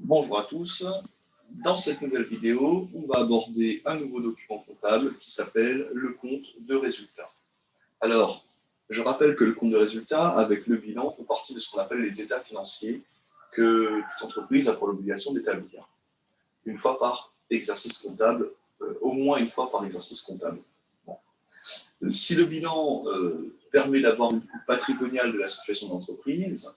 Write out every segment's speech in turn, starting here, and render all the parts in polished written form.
Bonjour à tous. Dans cette nouvelle vidéo, on va aborder un nouveau document comptable qui s'appelle le compte de résultat. Alors, je rappelle que le compte de résultat avec le bilan font partie de ce qu'on appelle les états financiers que toute entreprise a pour l'obligation d'établir. Une fois par exercice comptable, au moins une fois par exercice comptable. Bon. Si le bilan permet d'avoir une coupe patrimoniale de la situation d'entreprise,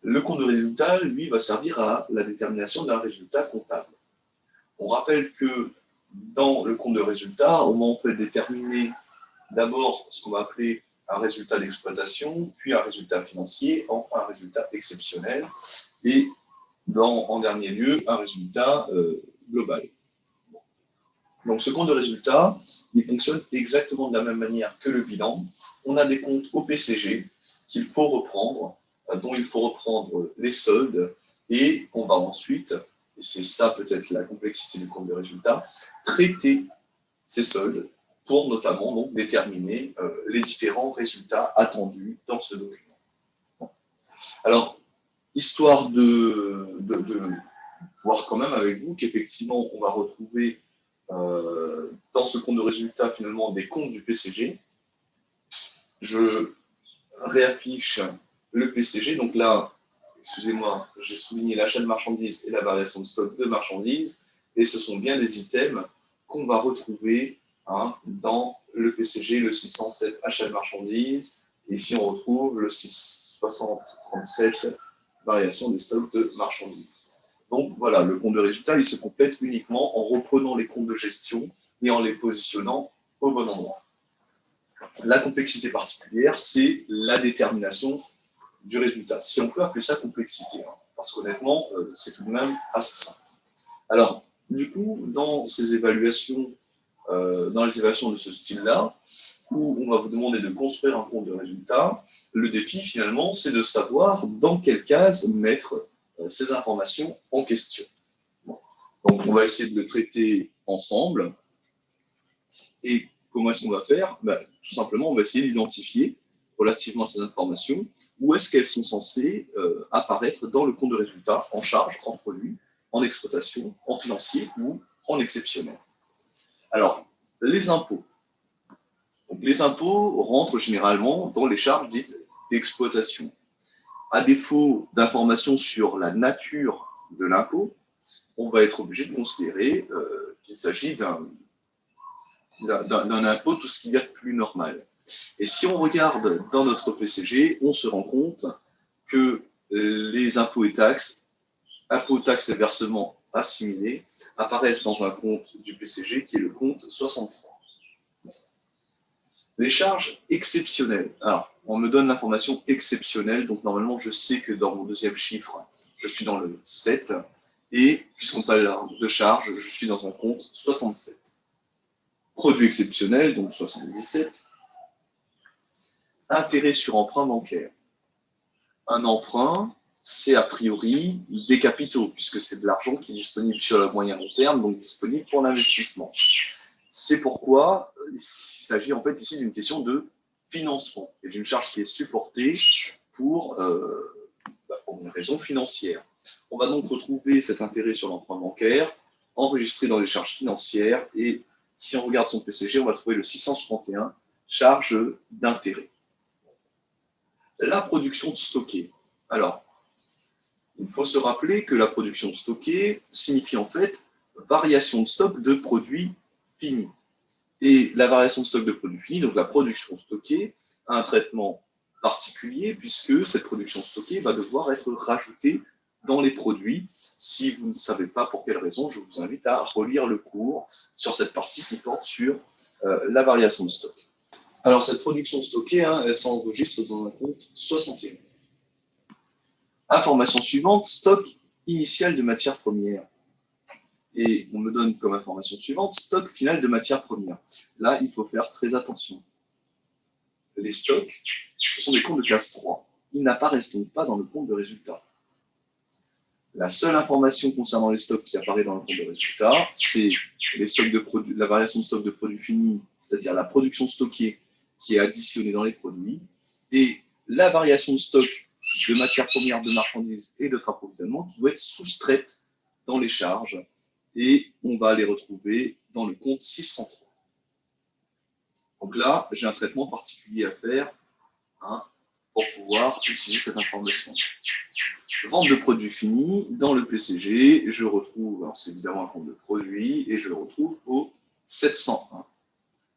le compte de résultat, lui, va servir à la détermination d'un résultat comptable. On rappelle que dans le compte de résultat, au moment où on peut déterminer d'abord ce qu'on va appeler un résultat d'exploitation, puis un résultat financier, enfin un résultat exceptionnel, et en dernier lieu, un résultat global. Donc ce compte de résultat, il fonctionne exactement de la même manière que le bilan. On a des comptes au PCG qu'il faut reprendre, dont il faut reprendre les soldes, et on va ensuite, et c'est ça peut-être la complexité du compte de résultat, traiter ces soldes pour notamment donc, déterminer les différents résultats attendus dans ce document. Bon. Alors, histoire de voir quand même avec vous qu'effectivement, on va retrouver dans ce compte de résultat finalement des comptes du PCG. Je réaffiche le PCG, donc là, excusez-moi, j'ai souligné l'achat de marchandises et la variation de stock de marchandises, et ce sont bien des items qu'on va retrouver dans le PCG, le 607 achat de marchandises, et ici on retrouve le 637 variation des stocks de marchandises. Donc voilà, le compte de résultat, il se complète uniquement en reprenant les comptes de gestion et en les positionnant au bon endroit. La complexité particulière, c'est la détermination du résultat. Si on peut appeler ça complexité, parce qu'honnêtement, c'est tout de même assez simple. Alors, du coup, dans les évaluations de ce style-là, où on va vous demander de construire un compte de résultat, le défi, finalement, c'est de savoir dans quelle case mettre ces informations en question. Bon. Donc, on va essayer de le traiter ensemble. Et comment est-ce qu'on va faire? Tout simplement, on va essayer d'identifier relativement à ces informations où est-ce qu'elles sont censées apparaître dans le compte de résultat, en charge, en produit, en exploitation, en financier ou en exceptionnel. Alors, les impôts. Donc, les impôts rentrent généralement dans les charges dites d'exploitation. À défaut d'informations sur la nature de l'impôt, on va être obligé de considérer qu'il s'agit d'un impôt, tout ce qu'il y a de plus normal. Et si on regarde dans notre PCG, on se rend compte que les impôts, taxes et versements assimilés apparaissent dans un compte du PCG qui est le compte 63. Les charges exceptionnelles. Alors, on me donne l'information exceptionnelle, donc normalement je sais que dans mon deuxième chiffre, je suis dans le 7, et puisqu'on parle de charges, je suis dans un compte 67. Produit exceptionnel, donc 77. Intérêt sur emprunt bancaire. Un emprunt, c'est a priori des capitaux, puisque c'est de l'argent qui est disponible sur le moyen long terme, donc disponible pour l'investissement. C'est pourquoi il s'agit en fait ici d'une question de financement et d'une charge qui est supportée pour une raison financière. On va donc retrouver cet intérêt sur l'emprunt bancaire enregistré dans les charges financières, et si on regarde son PCG, on va trouver le 661, charge d'intérêt. La production stockée. Alors, il faut se rappeler que la production stockée signifie en fait variation de stock de produits finis. Et la variation de stock de produits finis, donc la production stockée, a un traitement particulier puisque cette production stockée va devoir être rajoutée dans les produits. Si vous ne savez pas pour quelle raison, je vous invite à relire le cours sur cette partie qui porte sur la variation de stock. Alors, cette production stockée, elle s'enregistre dans un compte 61. Information suivante, stock initial de matières premières. Et on me donne comme information suivante, stock final de matières premières. Là, il faut faire très attention. Les stocks, ce sont des comptes de classe 3. Ils n'apparaissent donc pas dans le compte de résultat. La seule information concernant les stocks qui apparaît dans le compte de résultat, c'est les stocks de produits, la variation de stock de produits finis, c'est-à-dire la production stockée qui est additionnée dans les produits, et la variation de stock de matières premières, de marchandises et d'autres approvisionnements qui doit être soustraite dans les charges et on va les retrouver dans le compte 603. Donc là, j'ai un traitement particulier à faire pour pouvoir utiliser cette information. Vente de produits finis, dans le PCG, je retrouve, alors c'est évidemment un compte de produits, et je le retrouve au 701.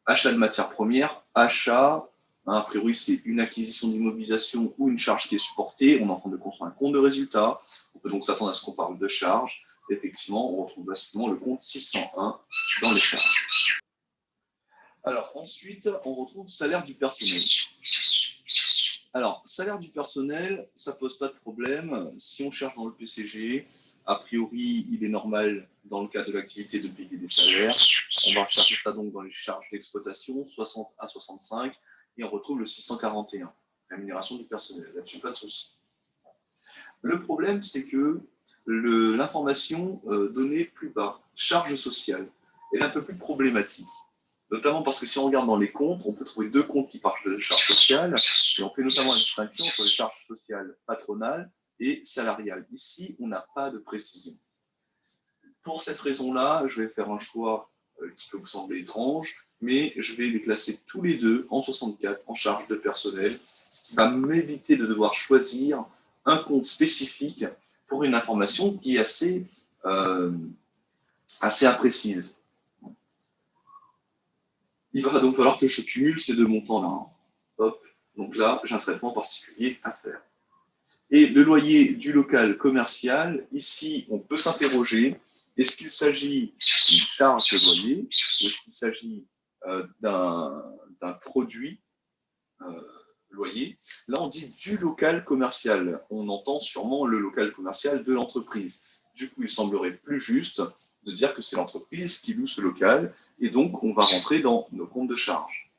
Achat de matières premières, achat, a priori c'est une acquisition d'immobilisation ou une charge qui est supportée, on est en train de construire un compte de résultat, on peut donc s'attendre à ce qu'on parle de charge. Effectivement, on retrouve facilement le compte 601 dans les charges. Alors ensuite, on retrouve salaire du personnel. Alors, salaire du personnel, ça ne pose pas de problème. Si on cherche dans le PCG, a priori, il est normal, dans le cas de l'activité, de payer des salaires. On va rechercher ça donc dans les charges d'exploitation, 60 à 65, et on retrouve le 641, rémunération du personnel. Là-dessus, pas de souci. Le problème, c'est que l'information donnée plus bas, charge sociale, elle est un peu plus problématique. Notamment parce que si on regarde dans les comptes, on peut trouver deux comptes qui parlent de charges sociales, et on fait notamment la distinction entre les charges sociales patronales et salariales. Ici, on n'a pas de précision. Pour cette raison-là, je vais faire un choix qui peut vous sembler étrange, mais je vais les classer tous les deux en 64 en charge de personnel, ce qui va m'éviter de devoir choisir un compte spécifique pour une information qui est assez imprécise. Il va donc falloir que je cumule ces deux montants-là. Hop. Donc là, j'ai un traitement particulier à faire. Et le loyer du local commercial, ici, on peut s'interroger, est-ce qu'il s'agit d'une charge de loyer ou est-ce qu'il s'agit d'un produit loyer? Là, on dit du local commercial. On entend sûrement le local commercial de l'entreprise. Du coup, il semblerait plus juste de dire que c'est l'entreprise qui loue ce local et donc on va rentrer dans nos comptes de charge.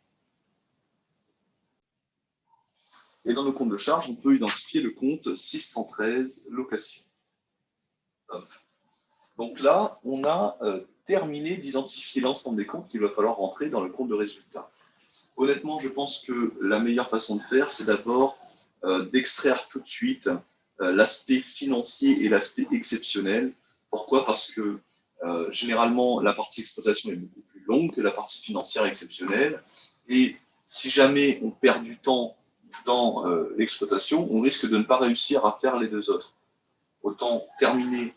Et dans nos comptes de charge, on peut identifier le compte 613 location. Hop. Donc là, on a terminé d'identifier l'ensemble des comptes qu'il va falloir rentrer dans le compte de résultat. Honnêtement, je pense que la meilleure façon de faire, c'est d'abord d'extraire tout de suite l'aspect financier et l'aspect exceptionnel. Pourquoi? Parce que généralement, la partie exploitation est beaucoup plus longue que la partie financière exceptionnelle. Et si jamais on perd du temps dans l'exploitation, on risque de ne pas réussir à faire les deux autres. Autant terminer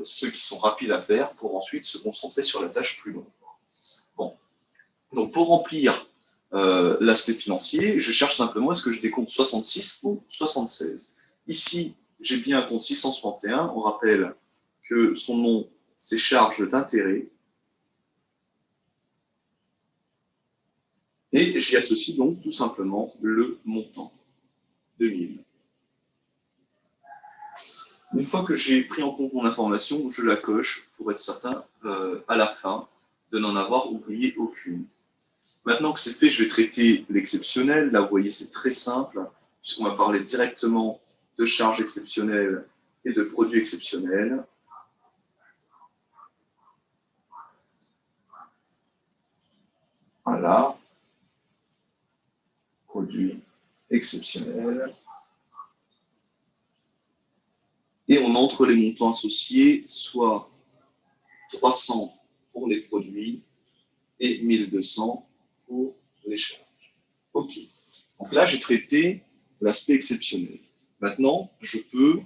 ceux qui sont rapides à faire pour ensuite se concentrer sur la tâche plus longue. Bon. Donc pour remplir l'aspect financier, je cherche simplement est-ce que je décompte 66 ou 76. Ici, j'ai bien un compte 661. On rappelle que son nom, c'est charge d'intérêt. Et j'y associe donc tout simplement le montant, 2000. Une fois que j'ai pris en compte mon information, je la coche pour être certain à la fin de n'en avoir oublié aucune. Maintenant que c'est fait, je vais traiter l'exceptionnel. Là, vous voyez, c'est très simple, puisqu'on va parler directement de charges exceptionnelles et de produits exceptionnels. Voilà. Produits exceptionnels. Et on entre les montants associés, soit 300 pour les produits et 1200 pour les charges. OK. Donc là, j'ai traité l'aspect exceptionnel. Maintenant, je peux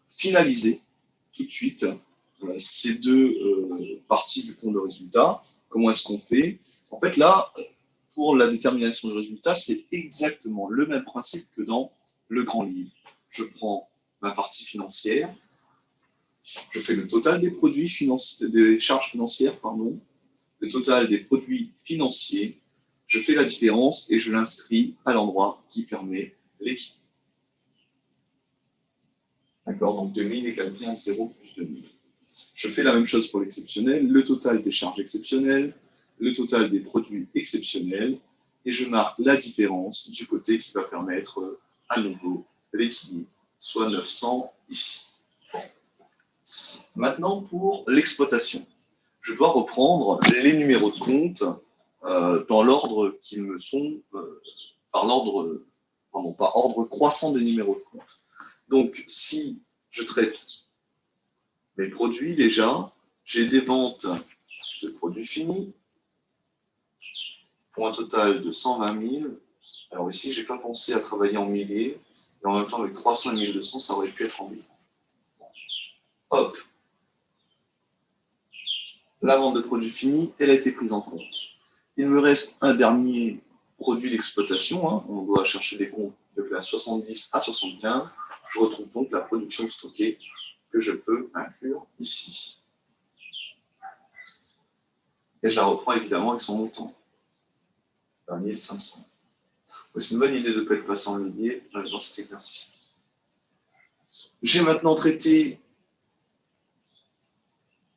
finaliser tout de suite ces deux parties du compte de résultat. Comment est-ce qu'on fait? En fait, là, pour la détermination du résultat, c'est exactement le même principe que dans le grand livre. Je prends ma partie financière, je fais le total des produits des charges financières, le total des produits financiers, je fais la différence et je l'inscris à l'endroit qui permet l'équilibre. D'accord, donc 2000 égale bien 0 plus 2000. Je fais la même chose pour l'exceptionnel, le total des charges exceptionnelles, le total des produits exceptionnels, et je marque la différence du côté qui va permettre à nouveau l'équilibre, soit 900 ici. Bon. Maintenant, pour l'exploitation, je dois reprendre les numéros de compte dans l'ordre qu'ils me sont, par ordre croissant des numéros de compte. Donc, si je traite mes produits déjà, j'ai des ventes de produits finis pour un total de 120 000. Alors ici, je n'ai pas pensé à travailler en milliers, et en même temps, avec 300 et 1200, ça aurait pu être en milliers. Hop, la vente de produits finis, elle a été prise en compte. Il me reste un dernier produit d'exploitation. Hein. On doit chercher des comptes de classe 70 à 75. Je retrouve donc la production stockée que je peux inclure ici. Et je la reprends évidemment avec son montant, 20 500. C'est une bonne idée de ne pas être passé en milliers dans cet exercice. J'ai maintenant traité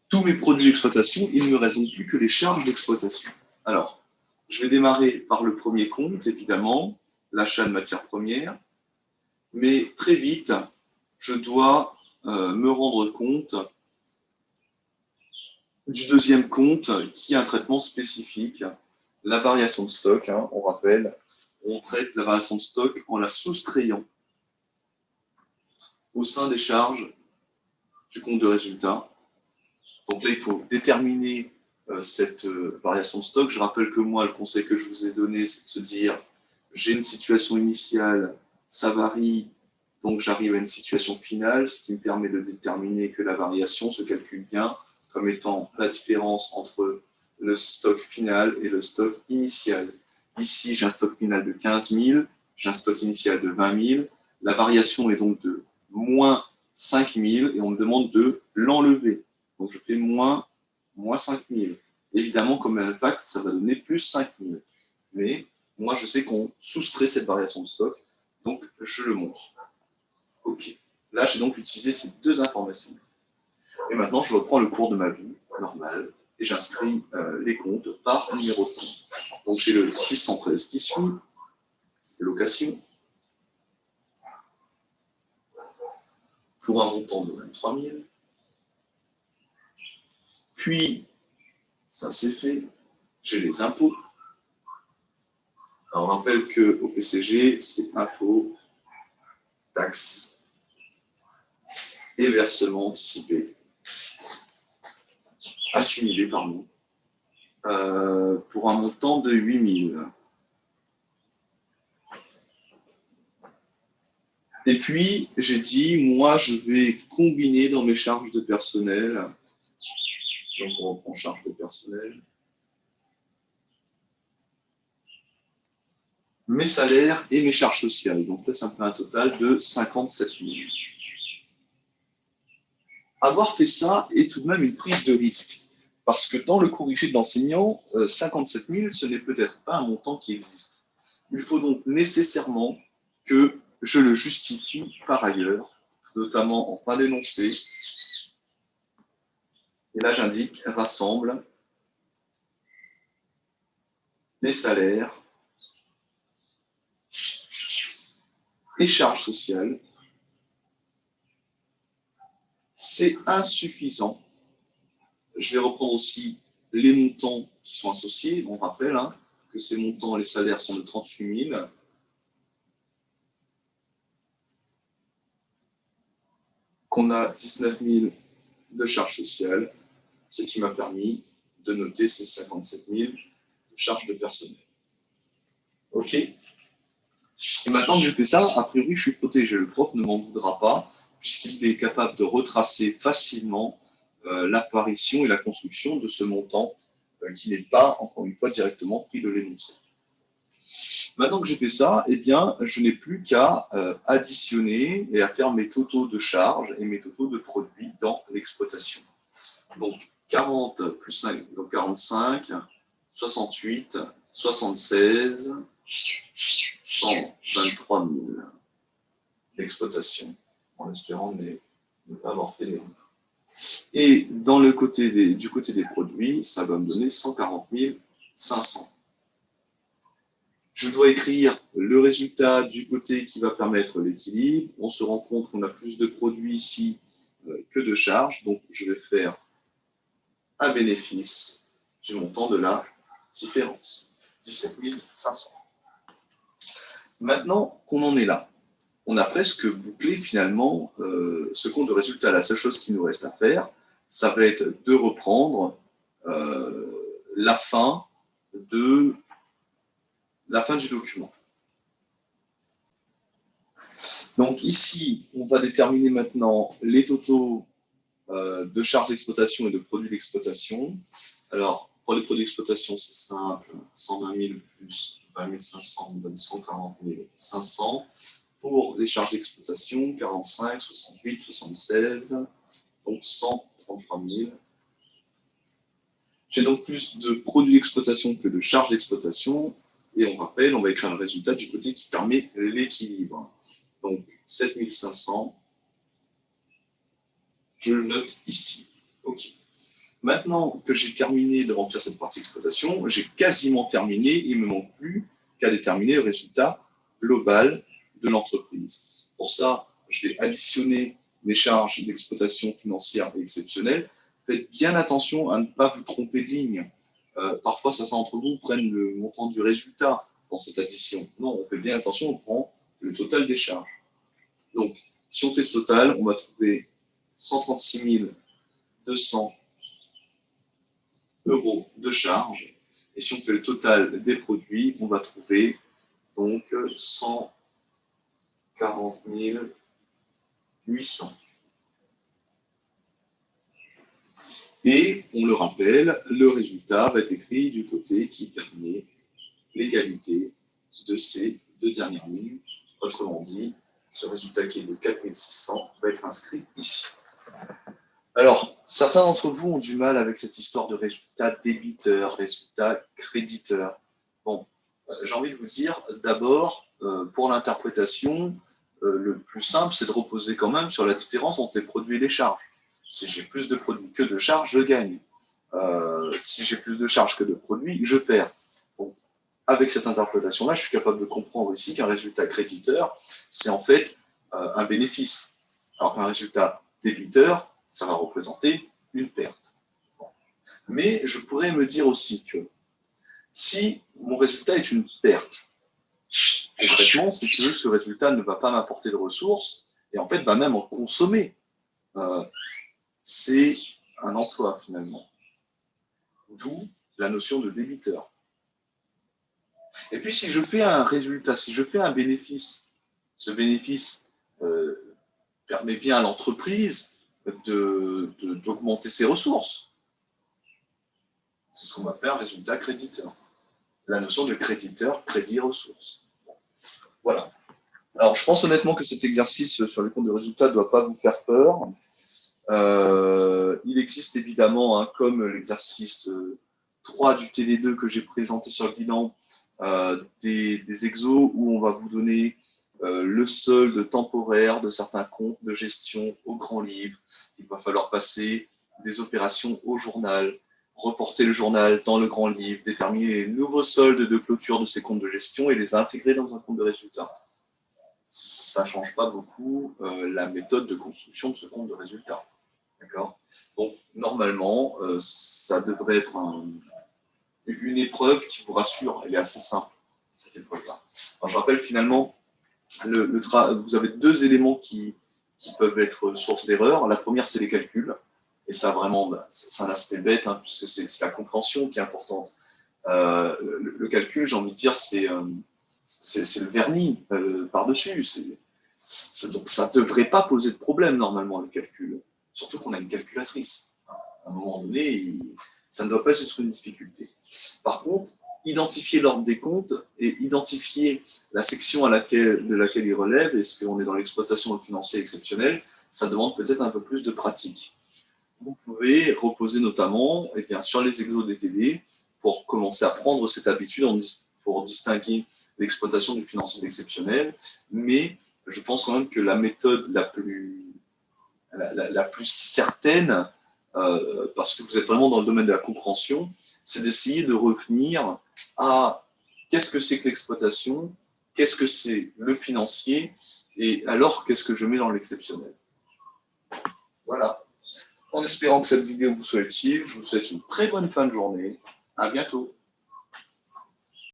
tous mes produits d'exploitation. Il ne me reste donc plus que les charges d'exploitation. Alors, je vais démarrer par le premier compte, évidemment, l'achat de matières premières. Mais très vite, je dois me rendre compte du deuxième compte qui a un traitement spécifique, la variation de stock. Hein, on rappelle, on traite la variation de stock en la soustrayant au sein des charges du compte de résultat. Donc là, il faut déterminer cette variation de stock. Je rappelle que moi, le conseil que je vous ai donné, c'est de se dire, j'ai une situation initiale, ça varie, donc j'arrive à une situation finale, ce qui me permet de déterminer que la variation se calcule bien comme étant la différence entre le stock final et le stock initial. Ici, j'ai un stock final de 15 000, j'ai un stock initial de 20 000. La variation est donc de moins 5 000 et on me demande de l'enlever. Donc, je fais moins 5 000. Évidemment, comme impact, ça va donner plus 5 000. Mais moi, je sais qu'on soustrait cette variation de stock, donc je le montre. OK. Là, j'ai donc utilisé ces deux informations. Et maintenant, je reprends le cours de ma vie normal et j'inscris les comptes par numéro de compte. Donc, j'ai le 613 qui suit, location, pour un montant de 23 000. Puis, ça c'est fait, j'ai les impôts. Alors, on rappelle qu'au PCG, c'est impôts, taxes et versements anticipés. Assimilés, pardon, pour un montant de 8 000. Et puis, j'ai dit, moi, je vais combiner dans mes charges de personnel. Donc, on reprend charge de personnel. Mes salaires et mes charges sociales. Donc là, ça me fait un total de 57 000. Avoir fait ça est tout de même une prise de risque. Parce que dans le corrigé de l'enseignant, 57 000, ce n'est peut-être pas un montant qui existe. Il faut donc nécessairement que je le justifie par ailleurs, notamment en fin d'énoncé. Et là, j'indique rassemble les salaires et charges sociales. C'est insuffisant. Je vais reprendre aussi les montants qui sont associés. On rappelle que ces montants, les salaires sont de 38 000. Qu'on a 19 000 de charges sociales, ce qui m'a permis de noter ces 57 000 de charges de personnel. OK. Et maintenant que je fais ça, a priori, je suis protégé. Le prof ne m'en voudra pas, puisqu'il est capable de retracer facilement l'apparition et la construction de ce montant qui n'est pas, encore une fois, directement pris de l'énoncé. Maintenant que j'ai fait ça, eh bien, je n'ai plus qu'à additionner et à faire mes totaux de charges et mes totaux de produits dans l'exploitation. Donc, 40 plus 5, donc 45, 68, 76, 123 000 d'exploitation, en espérant ne pas avoir fait l'erreur. Et dans du côté des produits, ça va me donner 140 500. Je dois écrire le résultat du côté qui va permettre l'équilibre. On se rend compte qu'on a plus de produits ici que de charges. Donc, je vais faire un bénéfice du montant de la différence, 17 500. Maintenant qu'on en est là, on a presque bouclé finalement ce compte de résultat. La seule chose qui nous reste à faire, ça va être de reprendre la fin du document. Donc ici, on va déterminer maintenant les totaux de charges d'exploitation et de produits d'exploitation. Alors, pour les produits d'exploitation, c'est simple, 120 000 plus 20 500 donne 140 500. Pour les charges d'exploitation, 45, 68, 76, donc 133 000. J'ai donc plus de produits d'exploitation que de charges d'exploitation. Et on rappelle, on va écrire le résultat du côté qui permet l'équilibre. Donc 7500, je le note ici. OK. Maintenant que j'ai terminé de remplir cette partie d'exploitation, j'ai quasiment terminé. Il ne me manque plus qu'à déterminer le résultat global de l'entreprise. Pour ça, je vais additionner mes charges d'exploitation financière et exceptionnelles. Faites bien attention à ne pas vous tromper de ligne. Parfois, certains d'entre vous prennent le montant du résultat dans cette addition. Non, on fait bien attention, on prend le total des charges. Donc, si on fait ce total, on va trouver 136 200 € de charges. Et si on fait le total des produits, on va trouver donc 140 800. Et on le rappelle, le résultat va être écrit du côté qui permet l'égalité de ces deux dernières lignes. Autrement dit, ce résultat qui est de 4600 va être inscrit ici. Alors, certains d'entre vous ont du mal avec cette histoire de résultat débiteur, résultat créditeur. Bon, j'ai envie de vous dire, d'abord, pour l'interprétation, le plus simple, c'est de reposer quand même sur la différence entre les produits et les charges. Si j'ai plus de produits que de charges, je gagne. Si j'ai plus de charges que de produits, je perds. Donc, avec cette interprétation-là, je suis capable de comprendre ici qu'un résultat créditeur, c'est en fait un bénéfice. Alors qu'un résultat débiteur, ça va représenter une perte. Bon. Mais je pourrais me dire aussi que si mon résultat est une perte, concrètement, c'est que ce résultat ne va pas m'apporter de ressources et en fait va même en consommer. C'est un emploi finalement. D'où la notion de débiteur. Et puis si je fais un résultat, si je fais un bénéfice, ce bénéfice permet bien à l'entreprise d'augmenter ses ressources. C'est ce qu'on va faire un résultat créditeur. La notion de créditeur, crédit ressources. Voilà. Alors je pense honnêtement que cet exercice sur le compte de résultat ne doit pas vous faire peur. Il existe évidemment, comme l'exercice 3 du TD2 que j'ai présenté sur le bilan, des exos où on va vous donner le solde temporaire de certains comptes de gestion au grand livre. Il va falloir passer des opérations au journal, reporter le journal dans le grand livre, déterminer les nouveaux soldes de clôture de ces comptes de gestion et les intégrer dans un compte de résultat. Ça ne change pas beaucoup la méthode de construction de ce compte de résultat. D'accord ? Donc, normalement, ça devrait être une épreuve qui vous rassure. Elle est assez simple, cette épreuve-là. Alors, je rappelle finalement, vous avez deux éléments qui peuvent être source d'erreur. La première, c'est les calculs. Et ça, vraiment, c'est un aspect bête, puisque c'est la compréhension qui est importante. Le calcul, j'ai envie de dire, c'est le vernis par-dessus. Donc, ça ne devrait pas poser de problème, normalement, le calcul. Surtout qu'on a une calculatrice. À un moment donné, ça ne doit pas être une difficulté. Par contre, identifier l'ordre des comptes et identifier la section de laquelle il relève, est-ce qu'on est dans l'exploitation financière exceptionnelle, ça demande peut-être un peu plus de pratique. Vous pouvez reposer notamment sur les exos DTD pour commencer à prendre cette habitude pour distinguer l'exploitation du financier exceptionnel, mais je pense quand même que la méthode la plus certaine, parce que vous êtes vraiment dans le domaine de la compréhension, c'est d'essayer de revenir à qu'est-ce que c'est que l'exploitation, qu'est-ce que c'est le financier, et alors qu'est-ce que je mets dans l'exceptionnel. Voilà. En espérant que cette vidéo vous soit utile, je vous souhaite une très bonne fin de journée. À bientôt.